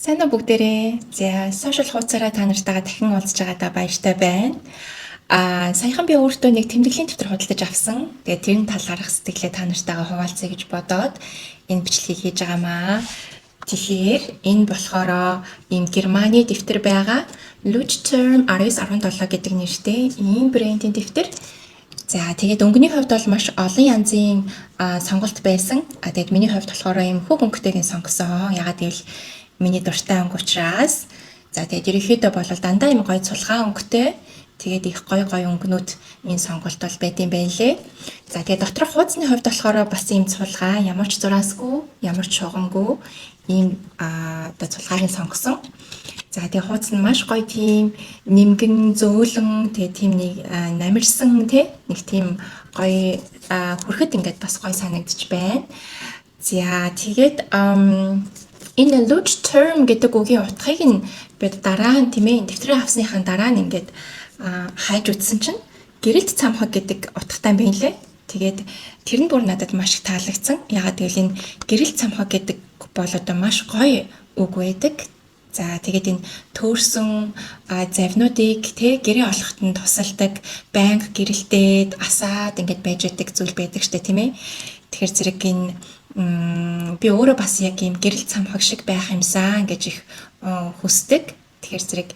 Сайн уу бүгдээрээ. За, сошиал хуудасаараа та нартайгаа дахин уулзж байгаадаа баяртай байна. Саяхан би өөртөө нэг тэмдэглэлийн дэвтэр худалдаж авсан. Тэгээд тэрний талаарх сэтгэлээ та нартайгаа хуваалцъя гэж бодоод энэ бичлэгийг хийж байгаамаа. Тэгэхээр энэ болохоор ийм Германы дэвтэр байгаа. Leuchtturm 1917 гэдэг нэртэй ийм брендийн дэвтэр. За тэгээд өнгөний хувьд бол маш олон янзын сонголт байсан. Тэгээд миний хувьд болохоор ийм хөг өнгөтэйг сонгосон. Ягаад гэвэл миний дуртай өнгө учраас. За тэгээд ерөнхийдөө бол дандаа ийм гоё цулгаан өнгөтэй. Тэгээд их гоё өнгөнүүд энэ сонголт бол байд юм байна лээ. За тэгээд доторх хуудасны хувьд болохоор бас ийм цулгаан, ямар ч зураасгүй, ямар ч шугамгүй ийм одоо цулгааг нь сонгосон. За тэгээ хуудас нь маш гоё тийм нимгэн зөөлөн тэгээ тийм нэг намирсан нэг тийм гоё хүрхэд ингээд бас гоё санагдчих байна. За тэгээд энэ Leuchtturm гэдэг үгийн утгыг нь бид дараа нь тийм ээ дэвтрээ авсныхаа дараа нь ингээд хайж үзсэн чинь гэрэлт цамхаг гэдэг утгатай байна лээ. Тэгээд тэр нь бүр надад маш их таалагдсан. Ягаад гэвэл энэ гэрэлт цамхаг гэдэг бол одоо маш гоё үг байдаг. За тэгээд энэ төөрсөн завнуудыг гэрээ олоход нь тусалдаг, байнга гэрэлтээд асаад ингээд байж байдаг зүйл байдаг штэ тийм ээ. Тэгэхээр зэрэг энэ би өөрөө бас яг ийм гэрэл цамхаг шиг байх юмсан гэж их хүсдэг. Тэгэхээр зэрэг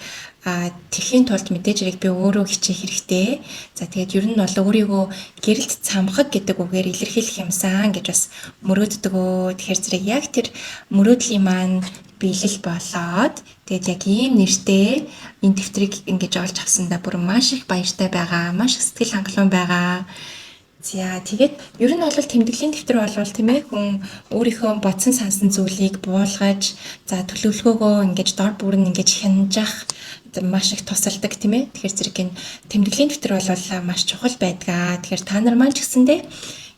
тэхийн тулд мэдээж хэрэг би өөрөө хичээх хэрэгтэй. За тэгээд ер нь бол өөрийгөө гэрэлт цамхаг гэдэг үгээр илэрхийлэх юмсан гэж бас мөрөөддөг өө. Тэгэхээр зэрэг яг тэр мөрөөдлийн маань биелэл болоод тэгээд яг ийм нэртэй энэ дэвтрийг ингэж олж авсандаа бүр маш их баяртай байгаа. Маш их сэтгэл хангалуун байгаа. За тэгээд ер нь бол тэмдэглэлийн дэвтэр болвол тийм ээ хүн өөрийнхөө бодсон сансан зүйлийг буулгаж за төлөвлөгөөгөө ингэж дор бүр нь ингэж хянаж маш их тусалдаг тийм ээ. Тэгэхээр зэрэг энэ тэмдэглэлийн дэвтэр бол маш чухал байдгаа. Тэгэхээр та нар маань ч гэсэндээ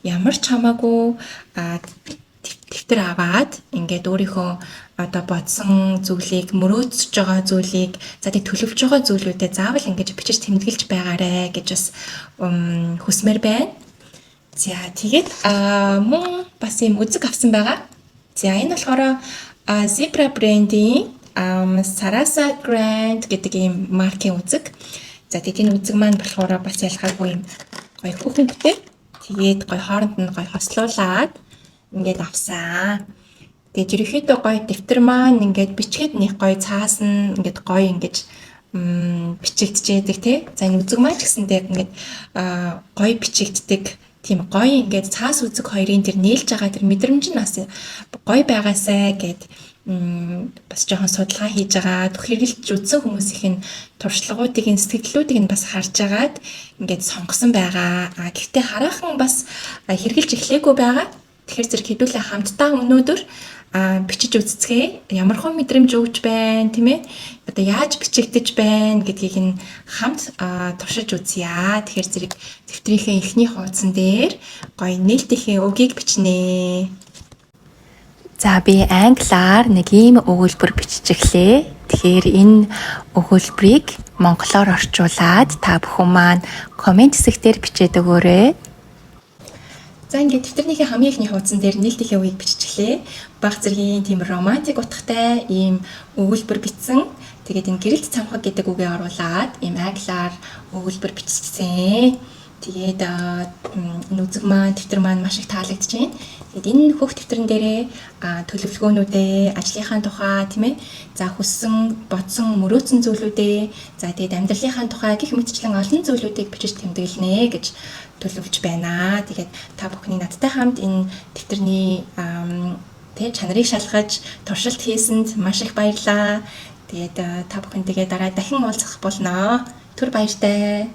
ямар ч хамаагүй дэвтэр аваад ингээд өөрийнхөө одоо бодсон зүйлийг мөрөөдөж байгаа зүйлийг за тэг төлөвлөж байгаа зүйлүүдэд заавал ингэж бичиж тэмдэглэж байгаарэ гэж бас хүсмээр байна. За тэгээд мөн бас юм үзэг авсан байгаа. За энэ болохоор Zebra брендийн Sarasa Grand гэдэг ийм маркийн үзэг. За тэгээд энэ үзэг маань болохоор бас ялгаагүй юм гоё хүүхэнтэй. Тэгээд гоё хооронд нь гоё хослуулаад ингээд авсан. Тэгээд ерөөхдөө гоё дэвтэр маань ингээд бичгээд нэг гоё цаасан ингээд гоё ингэж бичигдчихэд тий. За энэ үзэг маань ч гэсэндээ ингээд гоё бичигддэг тийм гоё ингээд цаас үзэг хоёрын тэр нээлж байгаа тэр мэдрэмж нь бас гоё байгаасай гэд бас жоохон судалгаа хийж байгаа. Хэрэгжилж үзсэн хүмүүсийн туршлагуудыг сэтгэлдлүүдийг нь бас харж агаад ингээд сонгосон байгаа. Гэхдээ хараахан бас хэрэгжилж эхлэегүй байгаа. Тэгэхээр зэрэг хэдүүлээ хамтдаа өнөөдөр бичиж үзцгээе. Ямархан мэдрэмж өгч байна, тийм ээ? Одоо яаж бичигдэж байна гэдгийг нь хамт туршиж үзье. Тэгэхээр зэрэг дэвтрийнхээ эхний хуудсан дээр гоё нээлтийнхээ үгийг бичнэ. За би англиар нэг ийм өгүүлбэр бичиж эхлэе. Тэгэхээр энэ өгүүлбэрийг монголоор орчуулад та бүхэн маань комент хэсгээр бичээд өгөөрэй. За ингээд дэвтэрнийхээ хамгийн ихний хуудсан дээр нээлтийнхээ үгийг биччихлээ. Баг зэргийн тийм романтик утгатай ийм өгүүлбэр бичсэн. Тэгээд энэ гэрэлт цамхаг гэдэг үгээ оруулаад ийм англиар өгүүлбэр бичсэн. Тэгээд энэ үзэг маань дэвтэр маань маш их таалагдж байна. Тэгээд энэ хөх дэвтэрэн дээрээ төлөвлөгөөнүүдээ, ажлынхаа тухай тийм ээ. За хүссэн, бодсон, мөрөөдсөн зүйлүүдээ, за тэгээд амьдралынхаа тухай гэх мэтчлэн олон зүйлүүдийг бичиж тэмдэглэнэ гэж төлөвлөж байна. Тэгээд та бүхний надтай хамт энэ дэвтэрний чанарыг шалгаж туршилт хийсэнд маш их баярлалаа. Тэгээд та бүхэнтэйгээ дараа дахин уулзах болно. Түр баяртай.